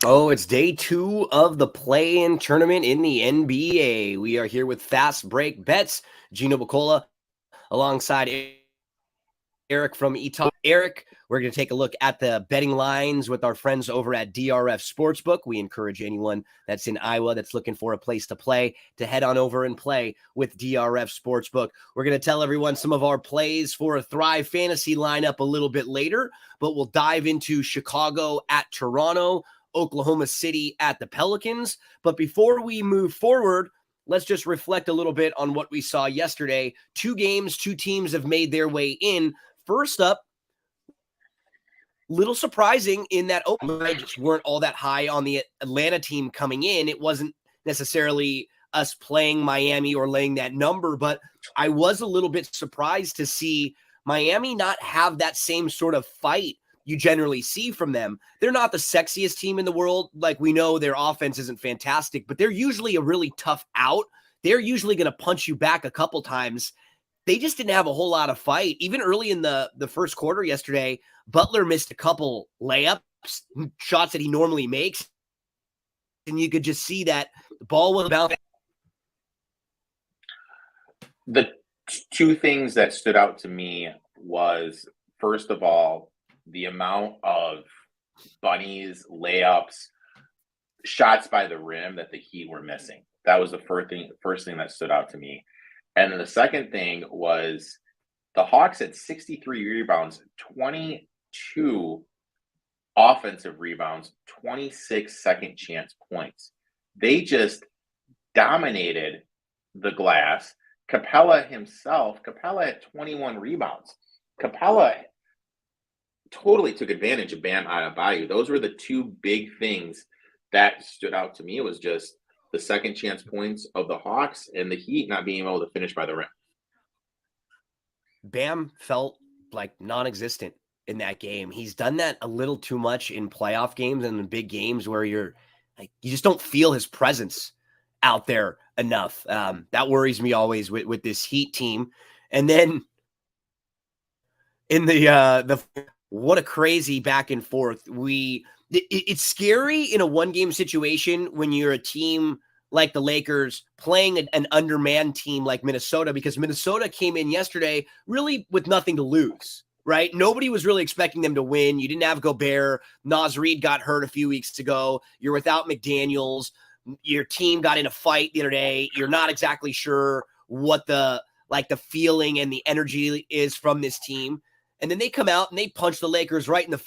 Oh, it's day 2 of the play-in tournament in the NBA. We are here with Fast Break Bets. Gino alongside Erik from Eton. Erik, we're going to take a look at the betting lines with our friends over at DRF Sportsbook. We encourage anyone that's in Iowa that's looking for a place to play to head on over and play with DRF Sportsbook. We're going to tell everyone some of our plays for a Thrive Fantasy lineup a little bit later, but we'll dive into Chicago at Toronto, Oklahoma City at the Pelicans. But before we move forward, let's just reflect a little bit on what we saw yesterday. 2 games, 2 teams have made their way in. First up, little surprising in that Oklahoma just weren't all that high on the Atlanta team coming in. It wasn't necessarily us playing Miami or laying that number, but I was a little bit surprised to see Miami not have that same sort of fight you generally see from them. They're not the sexiest team in the world. Like, we know their offense isn't fantastic, but they're usually a really tough out. They're usually going to punch you back a couple times. They just didn't have a whole lot of fight. Even early in the first quarter yesterday, Butler missed a couple layups, shots that he normally makes, and you could just see that the ball was bouncing. The 2 things that stood out to me was, first of all, the amount of bunnies, layups, shots by the rim that the Heat were missing. That was the first thing that stood out to me. And then the second thing was the Hawks had 63 rebounds, 22 offensive rebounds, 26 second chance points. They just dominated the glass. Capella had 21 rebounds. Capella totally took advantage of Bam Adebayo. Those were the 2 big things that stood out to me. It was just the second chance points of the Hawks and the Heat not being able to finish by the rim. Bam felt like non-existent in that game. He's done that a little too much in playoff games and in big games where you just don't feel his presence out there enough. That worries me always with this Heat team. And then in the what a crazy back and forth. It's scary in a 1-game situation when you're a team like the Lakers playing an undermanned team like Minnesota, because Minnesota came in yesterday really with nothing to lose, right? Nobody was really expecting them to win. You didn't have Gobert. Naz Reid got hurt a few weeks ago. You're without McDaniels. Your team got in a fight the other day. You're not exactly sure what the feeling and the energy is from this team. And then they come out and they punch the Lakers right in the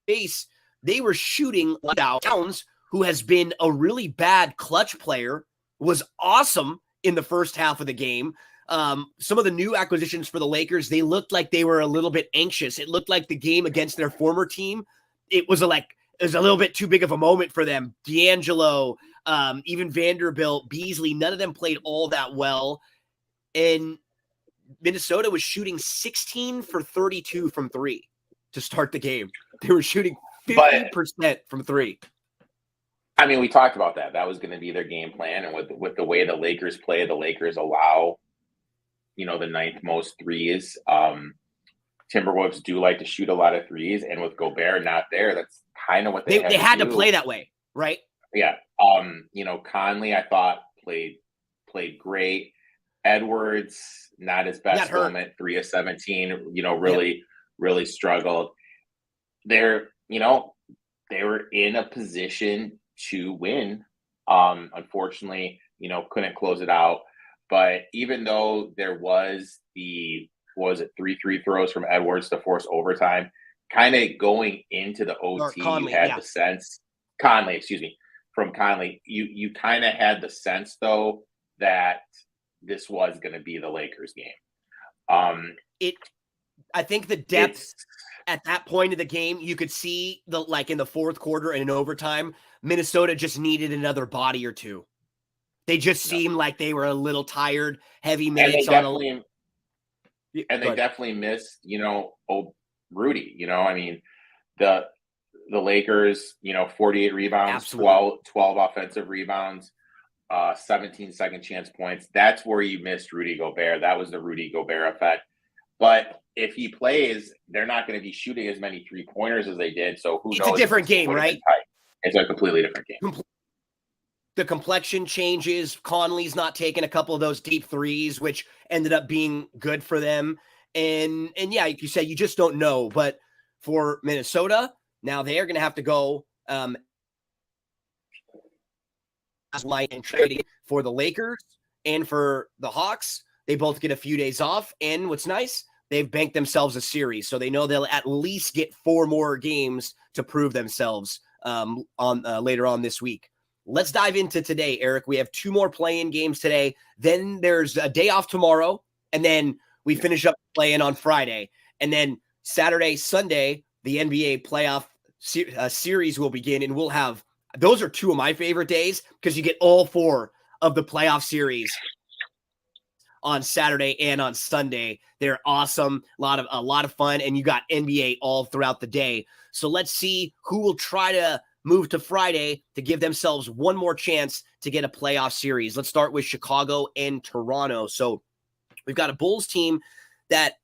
face. They were shooting Towns, who has been a really bad clutch player, was awesome in the first half of the game. Some of the new acquisitions for the Lakers, they looked like they were a little bit anxious. It looked like the game against their former team, it was a little bit too big of a moment for them. D'Angelo, even Vanderbilt, Beasley, none of them played all that well. And Minnesota was shooting 16 for 32 from 3 to start the game. They were shooting 50% from 3. I mean, we talked about that. That was going to be their game plan. And with the way the Lakers play, the Lakers allow, the 9th most threes. Timberwolves do like to shoot a lot of threes. And with Gobert not there, that's kind of what they had to play that way, right? Yeah. Conley, I thought, played great. Edwards, not his best moment, 3 of 17, really struggled. They were in a position to win. Unfortunately, couldn't close it out. But even though there was 3 free throws from Edwards to force overtime, kind of going into the OT, Conley, you had the sense, Conley, you kind of had the sense, though, that this was going to be the Lakers game. I think the depth at that point of the game, you could see in the fourth quarter and in overtime, Minnesota just needed another body or 2. They just seemed like they were a little tired, heavy minutes and they definitely missed, Rudy. The Lakers, 48 rebounds, 12 offensive rebounds. 17 second chance points. That's where you missed Rudy Gobert. That was the Rudy Gobert effect. But if he plays, they're not going to be shooting as many 3-pointers as they did. So who knows? It's a different game, right? It's a completely different game. The complexion changes. Conley's not taking a couple of those deep threes, which ended up being good for them. And yeah, like you said, you just don't know. But for Minnesota, now they are going to have to go and trading for the Lakers and for the Hawks. They both get a few days off. And what's nice, they've banked themselves a series. So they know they'll at least get 4 more games to prove themselves on later on this week. Let's dive into today, Erik. We have 2 more play-in games today. Then there's a day off tomorrow. And then we finish up play-in on Friday. And then Saturday, Sunday, the NBA playoff series will begin. And we'll have – those are 2 of my favorite days because you get all 4 of the playoff series on Saturday and on Sunday. They're awesome. A lot of fun. And you got NBA all throughout the day. So let's see who will try to move to Friday to give themselves one more chance to get a playoff series. Let's start with Chicago and Toronto. So we've got a Bulls team that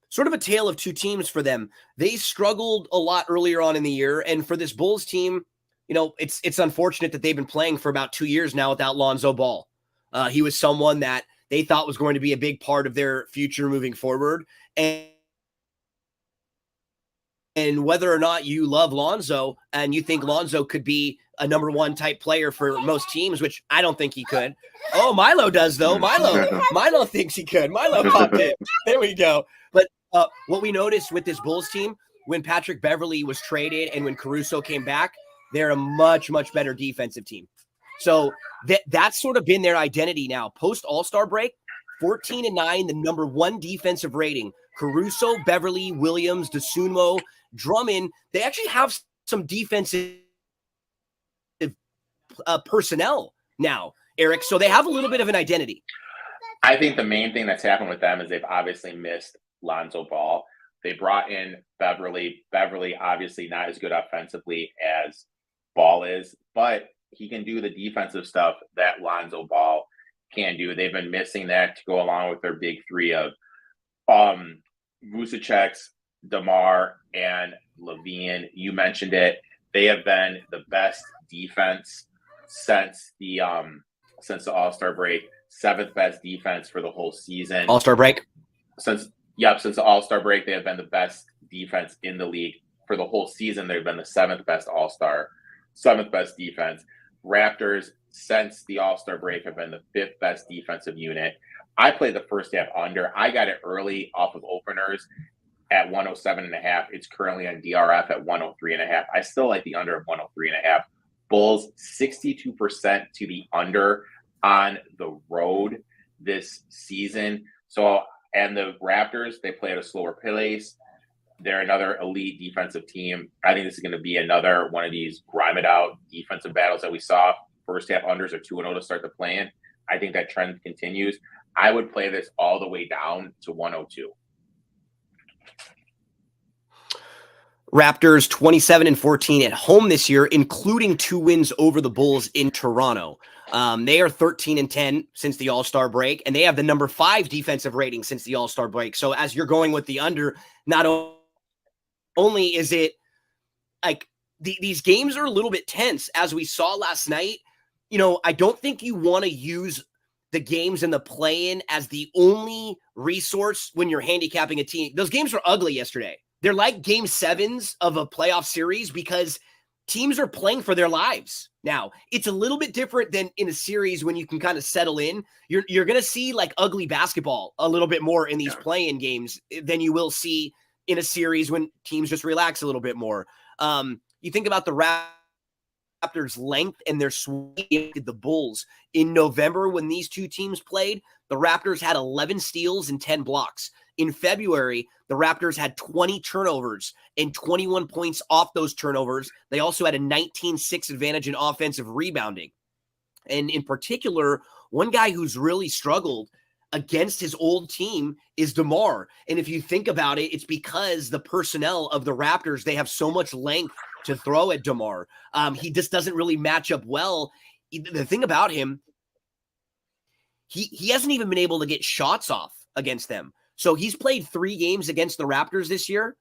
sort of a tale of 2 teams for them. They struggled a lot earlier on in the year. And for this Bulls team, you know, it's unfortunate that they've been playing for about 2 years now without Lonzo Ball. He was someone that they thought was going to be a big part of their future moving forward. And whether or not you love Lonzo and you think Lonzo could be a number 1 type player for most teams, which I don't think he could. Oh, Milo does, though. Milo thinks he could. Milo popped in. There we go. But what we noticed with this Bulls team, when Patrick Beverley was traded and when Caruso came back, they're a much, much better defensive team. So that's sort of been their identity now. Post All-Star break, 14-9, the number 1 defensive rating. Caruso, Beverley, Williams, DeSumo, Drummond, they actually have some defensive personnel now, Erik. So they have a little bit of an identity. I think the main thing that's happened with them is they've obviously missed Lonzo Ball. They brought in Beverley. Beverley, obviously not as good offensively as Ball is, but he can do the defensive stuff that Lonzo Ball can do. They've been missing that to go along with their big 3 of Vucevic, DeMar, and Levine. You mentioned it. They have been the best defense since the All-Star break. 7th best defense for the whole season. All-Star break? Since the All-Star break, they have been the best defense in the league. For the whole season, they've been the 7th best All-Star, 7th best defense. Raptors, since the All-Star break, have been the 5th best defensive unit. I played the first half under. I got it early off of openers at 107.5. It's currently on DRF at 103.5. I still like the under of 103.5. Bulls 62% to the under on the road this season. So, and the Raptors, they play at a slower pace. They're another elite defensive team. I think this is going to be another one of these grime it out defensive battles that we saw. First half unders are 2-0 to start the play-in. I think that trend continues. I would play this all the way down to 102. Raptors 27-14 at home this year, including 2 wins over the Bulls in Toronto. They are 13-10 since the All-Star break, and they have the number 5 defensive rating since the All-Star break. So as you're going with the under, not only is it like these games are a little bit tense, as we saw last night. You know, I don't think you want to use the games in the play-in as the only resource when you're handicapping a team. Those games were ugly yesterday. They're like game 7s of a playoff series because teams are playing for their lives. Now, it's a little bit different than in a series when you can kind of settle in. You're going to see like ugly basketball a little bit more in these play-in games than you will see in a series when teams just relax a little bit more. You think about the Raptors' length and their sweep the Bulls. In November, when these 2 teams played, the Raptors had 11 steals and 10 blocks. In February, the Raptors had 20 turnovers and 21 points off those turnovers. They also had a 19-6 advantage in offensive rebounding. And in particular, one guy who's really struggled against his old team is DeMar. And if you think about it, it's because the personnel of the Raptors, they have so much length to throw at DeMar. He just doesn't really match up well. The thing about him, he hasn't even been able to get shots off against them. So he's played 3 games against the Raptors this year.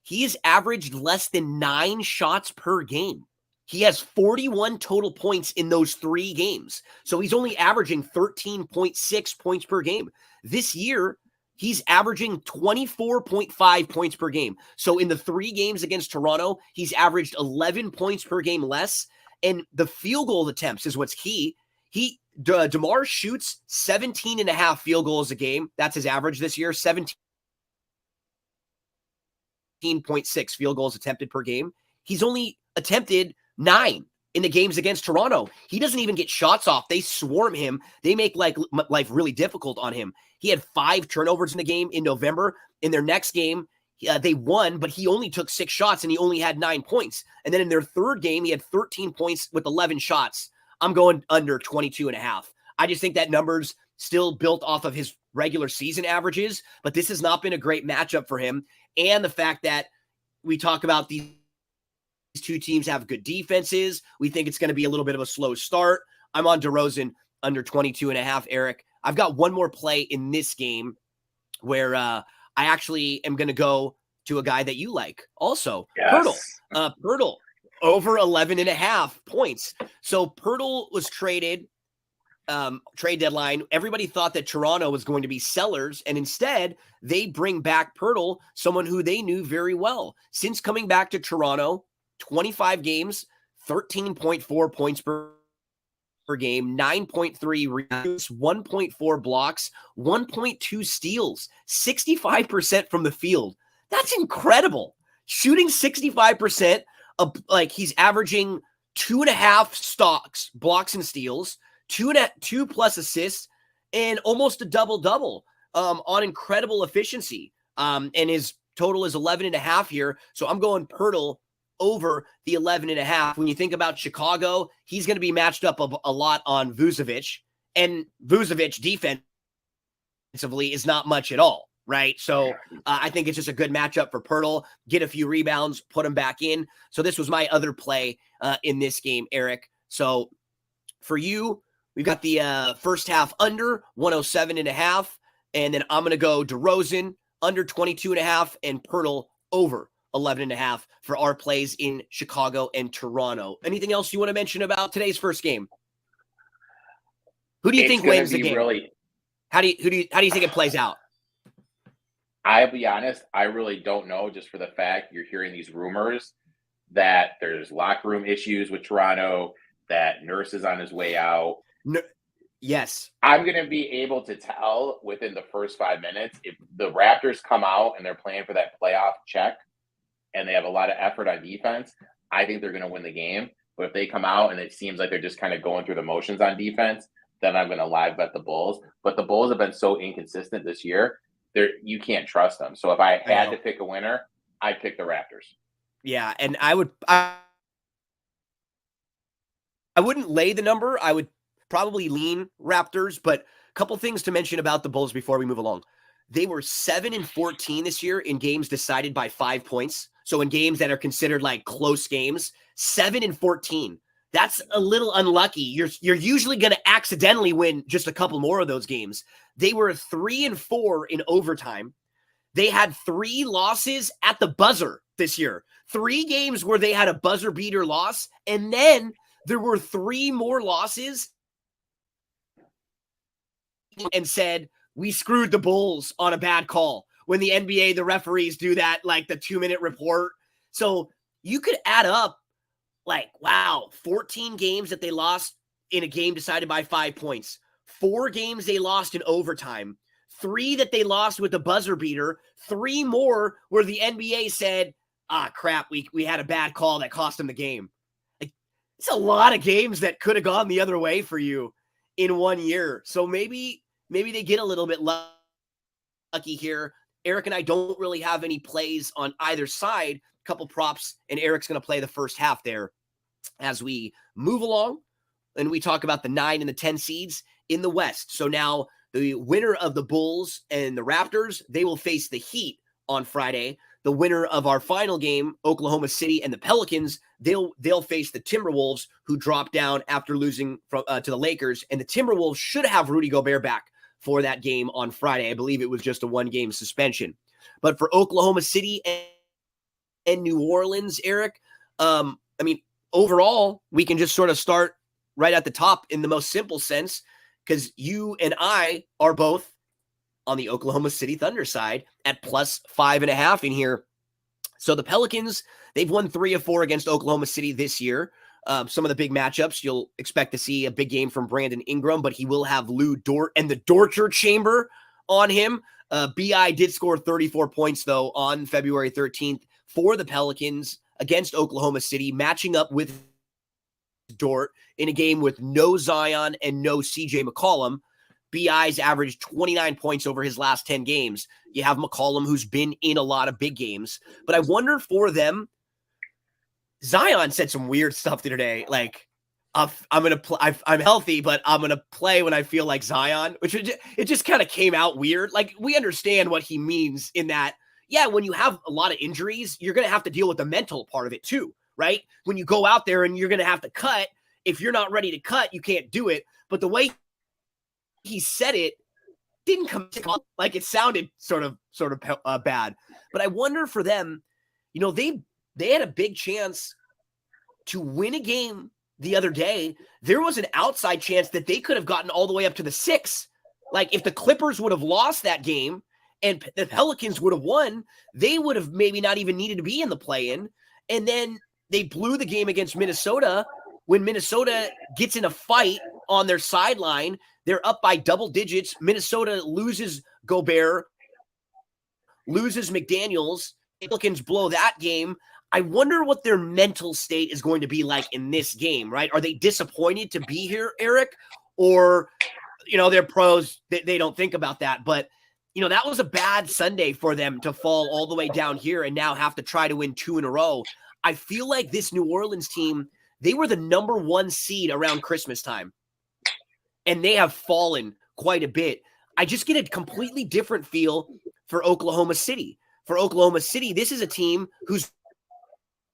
He has averaged less than 9 shots per game. He has 41 total points in those 3 games. So he's only averaging 13.6 points per game. This year, he's averaging 24.5 points per game. So in the 3 games against Toronto, he's averaged 11 points per game less. And the field goal attempts is what's key. DeMar shoots 17 and a half field goals a game. That's his average this year, 17.6 field goals attempted per game. He's only attempted 9 in the games against Toronto. He doesn't even get shots off. They swarm him. They make life really difficult on him. He had 5 turnovers in the game in November. In their next game, they won, but he only took 6 shots and he only had 9 points. And then in their third game, he had 13 points with 11 shots. I'm going under 22 and a half. I just think that number's still built off of his regular season averages, but this has not been a great matchup for him. And the fact that we talk about these 2 teams have good defenses. We think it's going to be a little bit of a slow start. I'm on DeRozan under 22 and a half, Erik. I've got one more play in this game where I actually am going to go to a guy that you like also. Yes. Pirtle over 11 and a half points. So Pirtle was traded, trade deadline. Everybody thought that Toronto was going to be sellers, and instead they bring back Pirtle, someone who they knew very well. Since coming back to Toronto, 25 games, 13.4 points per game, 9.3 rebounds, 1.4 blocks, 1.2 steals, 65% from the field. That's incredible. Shooting 65%, he's averaging 2.5 blocks and steals, 2 plus assists, and almost a double-double on incredible efficiency. And his total is 11 and a half here. So I'm going Pirtle over the 11 and a half. When you think about Chicago, he's going to be matched up a lot on Vucevic, and Vucevic defensively is not much at all, right? So I think it's just a good matchup for Pirtle. Get a few rebounds, put him back in. So this was my other play in this game, Erik. So for you, we've got the first half under 107 and a half, and then I'm going to go DeRozan under 22 and a half and Pirtle over 11 and a half for our plays in Chicago and Toronto. Anything else you want to mention about today's first game? Who do you think wins the game? How do you think it plays out? I'll be honest, I really don't know, just for the fact you're hearing these rumors that there's locker room issues with Toronto, that Nurse is on his way out. Yes. I'm going to be able to tell within the first 5 minutes if the Raptors come out and they're playing for that playoff check and they have a lot of effort on defense. I think they're going to win the game. But if they come out and it seems like they're just kind of going through the motions on defense, then I'm going to live bet the Bulls. But the Bulls have been so inconsistent this year, you can't trust them. So if I had to pick a winner, I'd pick the Raptors. Yeah, and I wouldn't lay the number. I would probably lean Raptors, but a couple things to mention about the Bulls before we move along. They were 7-14 this year in games decided by 5 points. So in games that are considered like close games, 7-14. That's a little unlucky. You're usually going to accidentally win just a couple more of those games. They were 3-4 in overtime. They had 3 losses at the buzzer this year. 3 games where they had a buzzer beater loss, and then there were 3 more losses and said, we screwed the Bulls on a bad call. When the NBA, the referees do that, like the 2-minute report. So you could add up 14 games that they lost in a game decided by 5 points. 4 games they lost in overtime. 3 that they lost with the buzzer beater. 3 more where the NBA said, crap, we had a bad call that cost them the game. It's a lot of games that could have gone the other way for you in 1 year. So maybe they get a little bit lucky here. Erik and I don't really have any plays on either side. A couple props, and Erik's going to play the first half there as we move along. And we talk about the 9 and the 10 seeds in the West. So now the winner of the Bulls and the Raptors, they will face the Heat on Friday. The winner of our final game, Oklahoma City and the Pelicans, they'll face the Timberwolves, who dropped down after losing to the Lakers. And the Timberwolves should have Rudy Gobert back for that game on Friday. I believe it was just a 1-game suspension. But for Oklahoma City and New Orleans, Erik, overall, we can just sort of start right at the top in the most simple sense, because you and I are both on the Oklahoma City Thunder side at plus 5.5 in here. So the Pelicans, they've won 3 of 4 against Oklahoma City this year. Some of the big matchups, you'll expect to see a big game from Brandon Ingram, but he will have Lou Dort and the torture chamber on him. BI did score 34 points, though, on February 13th for the Pelicans against Oklahoma City, matching up with Dort in a game with no Zion and no CJ McCollum. BI's averaged 29 points over his last 10 games. You have McCollum, who's been in a lot of big games. But I wonder for them, Zion said some weird stuff today. Like, I'm going to play. I'm healthy, but I'm going to play when I feel like Zion, which it just kind of came out weird. Like, we understand what he means in that, yeah, when you have a lot of injuries, you're going to have to deal with the mental part of it too, right? When you go out there and you're going to have to cut, if you're not ready to cut, you can't do it. But the way he said it didn't come like it sounded sort of bad. But I wonder for them, you know, they had a big chance to win a game the other day. There was an outside chance that they could have gotten all the way up to the 6. Like, if the Clippers would have lost that game and the Pelicans would have won, they would have maybe not even needed to be in the play-in. And then they blew the game against Minnesota. When Minnesota gets in a fight on their sideline, they're up by double digits. Minnesota loses Gobert, loses McDaniels. Pelicans blow that game. I wonder what their mental state is going to be like in this game, right? Are they disappointed to be here, Erik? Or, you know, they're pros. They don't think about that. But, you know, that was a bad Sunday for them to fall all the way down here and now have to try to win 2 in a row. I feel like this New Orleans team, they were the number 1 seed around Christmas time, and they have fallen quite a bit. I just get a completely different feel for Oklahoma City. For Oklahoma City, this is a team who's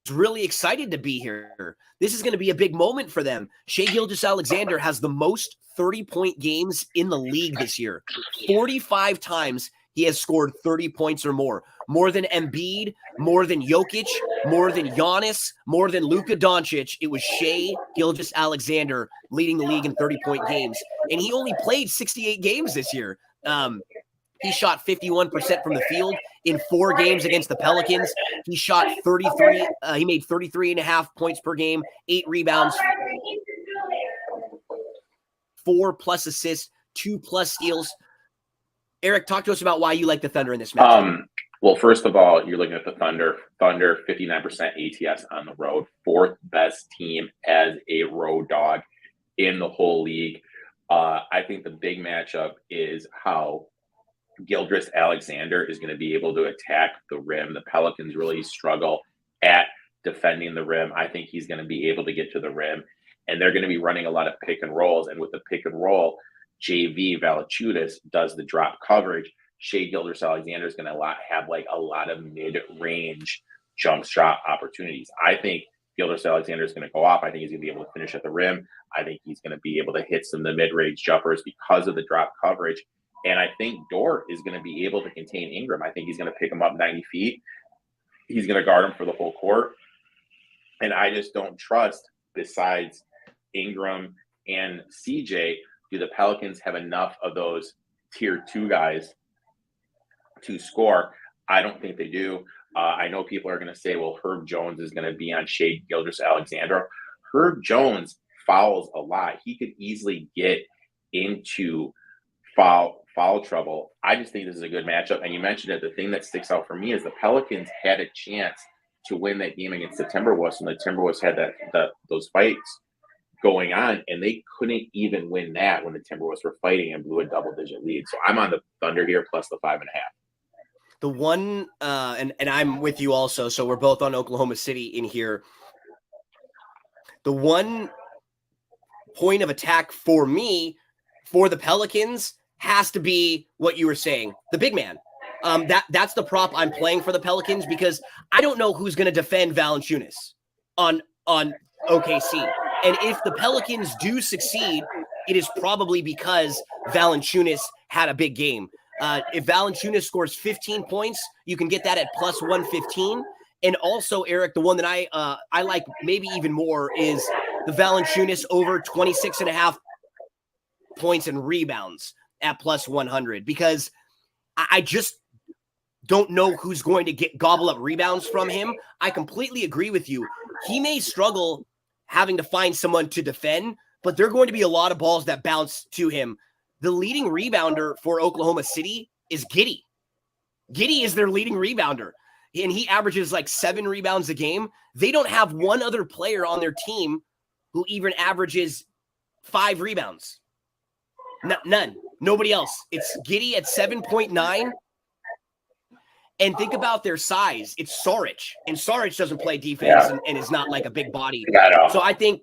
really excited to be here. This is going to be a big moment for them. Shai Gilgeous-Alexander has the most 30-point games in the league this year. 45 times he has scored 30 points or more. More than Embiid, more than Jokic, more than Giannis, more than Luka Doncic. It was Shai Gilgeous-Alexander leading the league in 30-point games. And he only played 68 games this year. He shot 51% from the field in 4 games against the Pelicans. He shot 33. He made 33.5 points per game, 8 rebounds, 4+ assists, 2+ steals. Erik, talk to us about why you like the Thunder in this match. Well, first of all, you're looking at the Thunder. Thunder, 59% ATS on the road, 4th best team as a road dog in the whole league. I think the big matchup is how Gilgeous-Alexander is going to be able to attack the rim. The Pelicans really struggle at defending the rim. I think he's going to be able to get to the rim, and they're going to be running a lot of pick and rolls. And with the pick and roll, JV Valanciunas does the drop coverage. Shai Gilgeous-Alexander is going to have like a lot of mid-range jump shot opportunities. I think Gilgeous-Alexander is going to go off. I think he's going to be able to finish at the rim. I think he's going to be able to hit some of the mid-range jumpers because of the drop coverage. And I think Dort is going to be able to contain Ingram. I think he's going to pick him up 90 feet. He's going to guard him for the whole court. And I just don't trust, besides Ingram and CJ, do the Pelicans have enough of those tier 2 guys to score? I don't think they do. I know people are going to say, well, Herb Jones is going to be on Shai Gilgeous-Alexander. Herb Jones fouls a lot. He could easily get into foul trouble. I just think this is a good matchup. And you mentioned it. The thing that sticks out for me is the Pelicans had a chance to win that game against the Timberwolves, and the Timberwolves had those fights going on, and they couldn't even win that when the Timberwolves were fighting and blew a double-digit lead. So I'm on the Thunder here plus the 5.5. The one, and I'm with you also, so we're both on Oklahoma City in here. The one point of attack for me, for the Pelicans, has to be what you were saying, the big man. That's the prop I'm playing for the Pelicans, because I don't know who's going to defend Valanciunas on OKC. And if the Pelicans do succeed, it is probably because Valanciunas had a big game. If Valanciunas scores 15 points, you can get that at plus 115. And also, Erik, the one that I like maybe even more is the Valanciunas over 26.5 points and rebounds at plus 100, because I just don't know who's going to gobble up rebounds from him. I completely agree with you. He may struggle having to find someone to defend, but there are going to be a lot of balls that bounce to him. The leading rebounder for Oklahoma City is Giddey. Giddey is their leading rebounder, and he averages like 7 rebounds a game. They don't have one other player on their team who even averages 5 rebounds. None. Nobody else. It's Giddey at 7.9. And think about their size. It's Saric, and Saric doesn't play defense and is not like a big body. So I think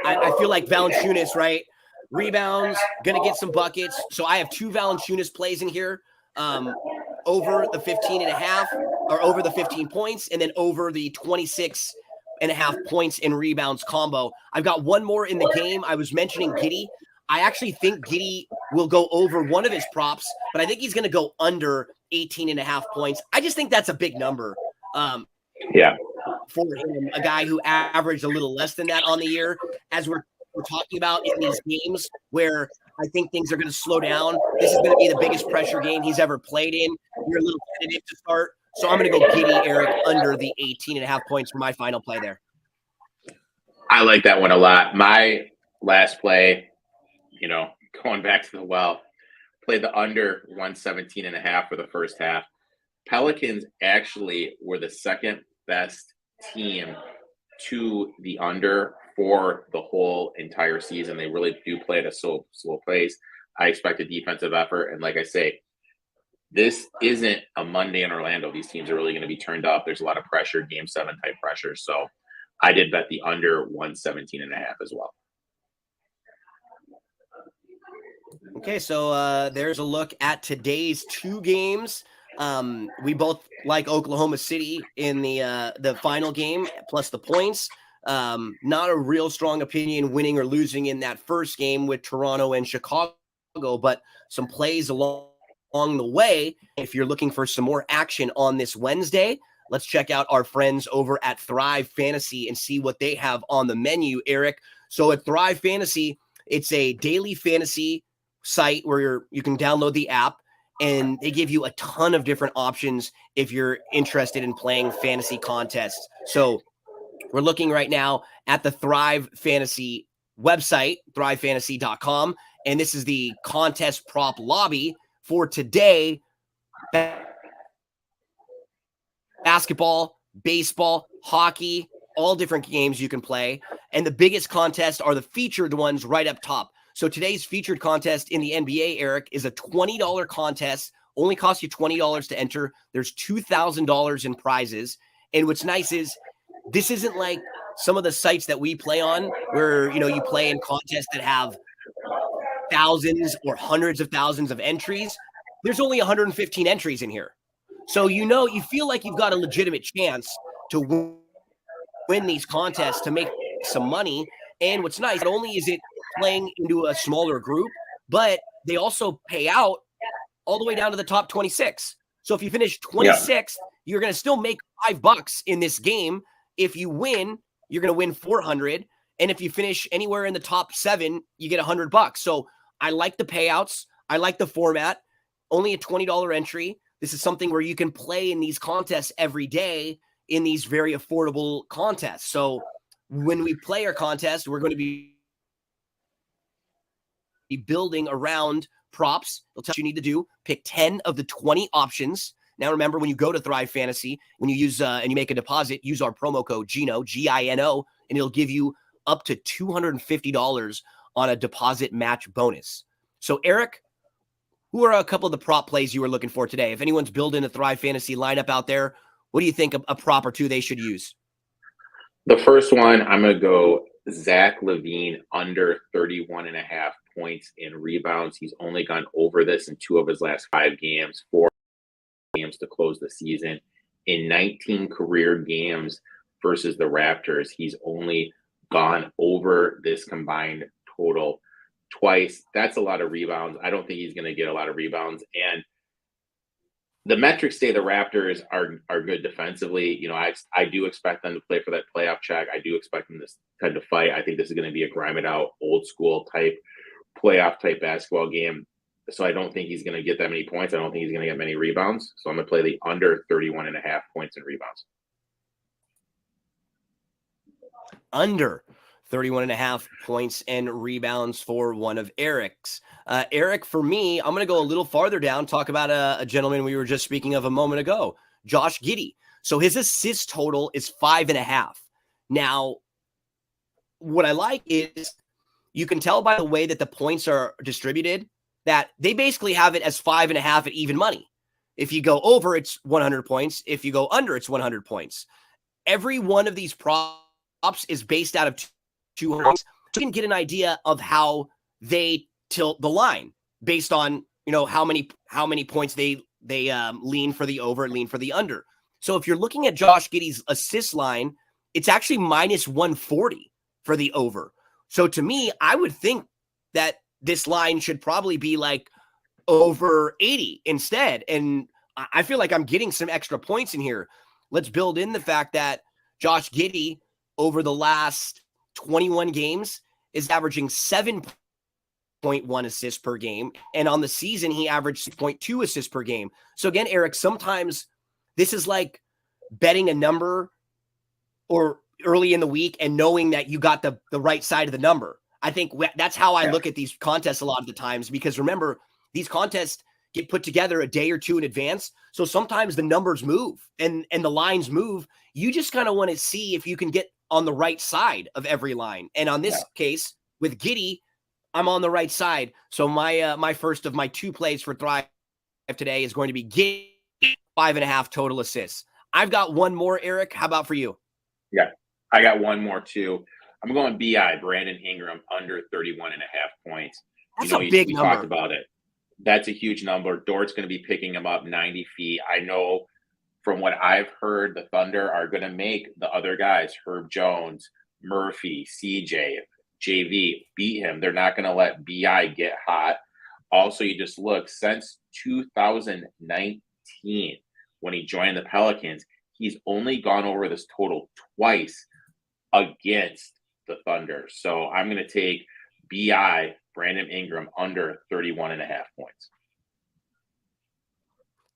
I feel like Valanciunas, right? Rebounds, gonna get some buckets. So I have 2 Valanciunas plays in here, over the 15.5 or over the 15 points, and then over the 26.5 points in rebounds combo. I've got one more in the game. I was mentioning Giddey. I actually think Giddey will go over one of his props, but I think he's going to go under 18.5 points. I just think that's a big number. For him, a guy who averaged a little less than that on the year, as we're talking about in these games where I think things are going to slow down. This is going to be the biggest pressure game he's ever played in. You're a little tentative to start. So I'm going to go Giddey, Erik, under the 18.5 points for my final play there. I like that one a lot. My last play, going back to the well, played the under 117.5 for the first half. Pelicans actually were the second best team to the under for the whole entire season. They really do play at a slow pace. I expect a defensive effort. And like I say, this isn't a Monday in Orlando. These teams are really going to be turned up. There's a lot of pressure, game 7 type pressure. So I did bet the under 117.5 as well. Okay, so there's a look at today's 2 games. We both like Oklahoma City in the final game, plus the points. Not a real strong opinion winning or losing in that first game with Toronto and Chicago, but some plays along the way. If you're looking for some more action on this Wednesday, let's check out our friends over at Thrive Fantasy and see what they have on the menu, Erik. So at Thrive Fantasy, it's a daily fantasy site where you can download the app, and they give you a ton of different options if you're interested in playing fantasy contests. So we're looking right now at the Thrive Fantasy website, thrivefantasy.com, and this is the contest prop lobby for today. Basketball, baseball, hockey, all different games you can play. And the biggest contests are the featured ones right up top. So today's featured contest in the NBA, Erik, is a $20 contest. Only costs you $20 to enter. There's $2,000 in prizes. And what's nice is this isn't like some of the sites that we play on where, you play in contests that have thousands or hundreds of thousands of entries. There's only 115 entries in here. So, you feel like you've got a legitimate chance to win these contests, to make some money. And what's nice, not only is it playing into a smaller group, but they also pay out all the way down to the top 26. So if you finish 26th, you're going to still make $5 in this game. If you win, you're going to win 400. And if you finish anywhere in the top 7, you get $100. So I like the payouts. I like the format. Only a $20 entry. This is something where you can play in these contests every day in these very affordable contests. So when we play our contest, we're going to be building around props. They'll tell you what you need to do. Pick 10 of the 20 options. Now, remember, when you go to Thrive Fantasy, when you use and you make a deposit, use our promo code GINO, G-I-N-O, and it'll give you up to $250 on a deposit match bonus. So, Erik, who are a couple of the prop plays you were looking for today? If anyone's building a Thrive Fantasy lineup out there, what do you think a prop or 2 they should use? The first one, I'm going to go Zach LaVine under 31.5 points in rebounds. He's only gone over this in 2 of his last 5 games, 4 games to close the season. In 19 career games versus the Raptors, he's only gone over this combined total twice. That's a lot of rebounds. I don't think he's going to get a lot of rebounds. And the metrics say the Raptors are good defensively. You know, I do expect them to play for that playoff check. I do expect them to tend to fight. I think this is going to be a grime it out, old school type playoff type basketball game. So I don't think he's going to get that many points. I don't think he's going to get many rebounds. So I'm going to play the under 31.5 points and rebounds. Under 31.5 points and rebounds for one of Erik's. Erik, for me, I'm going to go a little farther down, talk about a gentleman we were just speaking of a moment ago, Josh Giddey. So his assist total is 5.5. Now, what I like is you can tell by the way that the points are distributed that they basically have it as 5.5 at even money. If you go over, it's 100 points. If you go under, it's 100 points. Every one of these props is based out of 200 points. So you can get an idea of how they tilt the line based on, you know, how many points they lean for the over and lean for the under. So if you're looking at Josh Giddey's assist line, it's actually minus 140 for the over. So to me, I would think that this line should probably be like over 80 instead. And I feel like I'm getting some extra points in here. Let's build in the fact that Josh Giddey over the last 21 games is averaging 7.1 assists per game. And on the season, he averaged 6.2 assists per game. So again, Erik, sometimes this is like betting a number or early in the week and knowing that you got the right side of the number. I think that's how I look at these contests a lot of the times, because remember, these contests get put together a day or two in advance. So sometimes the numbers move and the lines move. You just kind of want to see if you can get on the right side of every line. And on this case with Giddey, I'm on the right side. So my first of my two plays for Thrive today is going to be Giddey 5.5 total assists. I've got one more, Erik. How about for you? Yeah, I got one more too. I'm going BI, Brandon Ingram, under 31.5 points. That's a big number. We talked about it. That's a huge number. Dort's going to be picking him up 90 feet. I know from what I've heard, the Thunder are going to make the other guys, Herb Jones, Murphy, CJ, JV, beat him. They're not going to let BI get hot. Also, you just look, since 2019, when he joined the Pelicans, he's only gone over this total twice against the Thunder. So I'm going to take BI, Brandon Ingram, under 31.5 points.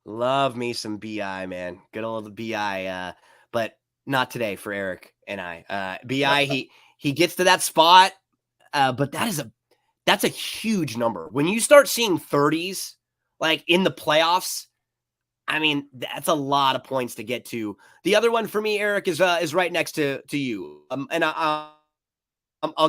Love me some BI, man. Good old BI. But not today for Erik and I. BI, he gets to that spot, but that's a huge number. When you start seeing 30s like in the playoffs, I mean, that's a lot of points to get to. The other one for me, Erik, is right next to you. And I'll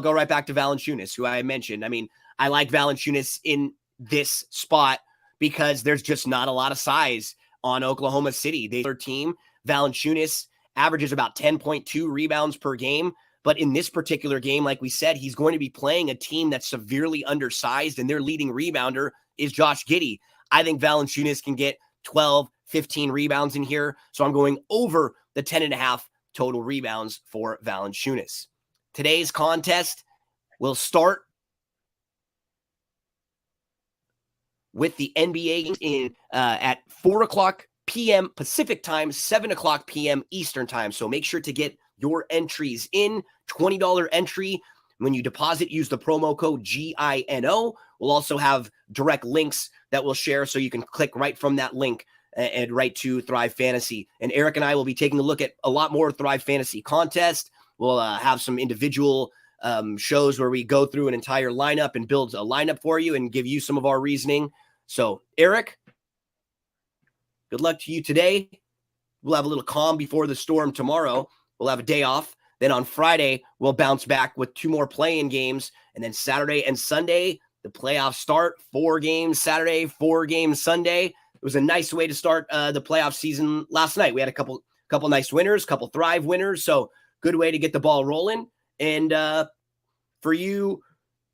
go right back to Valanciunas, who I mentioned. I mean, I like Valanciunas in this spot because there's just not a lot of size on Oklahoma City. Their team, Valanciunas, averages about 10.2 rebounds per game. But in this particular game, like we said, he's going to be playing a team that's severely undersized, and their leading rebounder is Josh Giddey. I think Valanciunas can get 12, 15 rebounds in here. So I'm going over the 10.5 total rebounds for Valanciunas. Today's contest will start with the NBA games at 4 o'clock p.m. Pacific time, 7 o'clock p.m. Eastern time. So make sure to get your entries in. $20 entry. When you deposit, use the promo code GINO. We'll also have direct links that we'll share so you can click right from that link and right to Thrive Fantasy. And Erik and I will be taking a look at a lot more Thrive Fantasy contest. We'll have some individual shows where we go through an entire lineup and build a lineup for you and give you some of our reasoning. So, Erik, good luck to you today. We'll have a little calm before the storm tomorrow. We'll have a day off. Then on Friday, we'll bounce back with 2 more play-in games. And then Saturday and Sunday, the playoffs start. 4 games Saturday, 4 games Sunday. It was a nice way to start the playoff season last night. We had a couple nice winners, couple Thrive winners. So good way to get the ball rolling. And for you,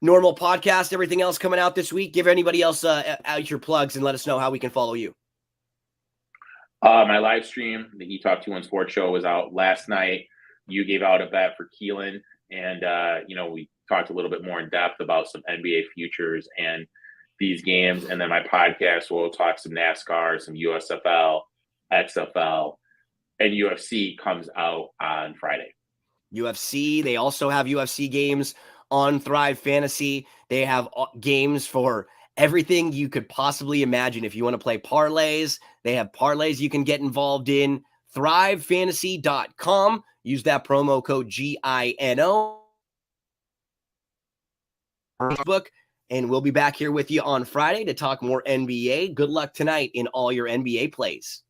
normal podcast, everything else coming out this week, give anybody else out your plugs and let us know how we can follow you. My live stream, the eTalk 21 Sports Show, was out last night. You gave out a bet for Keelan, and we talked a little bit more in depth about some NBA futures. And these games. And then my podcast will talk some NASCAR, some USFL, XFL, and UFC comes out on Friday. UFC, they also have UFC games on Thrive Fantasy. They have games for everything you could possibly imagine. If you want to play parlays, they have parlays you can get involved in. ThriveFantasy.com. Use that promo code GINO. Book, and we'll be back here with you on Friday to talk more NBA. Good luck tonight in all your NBA plays.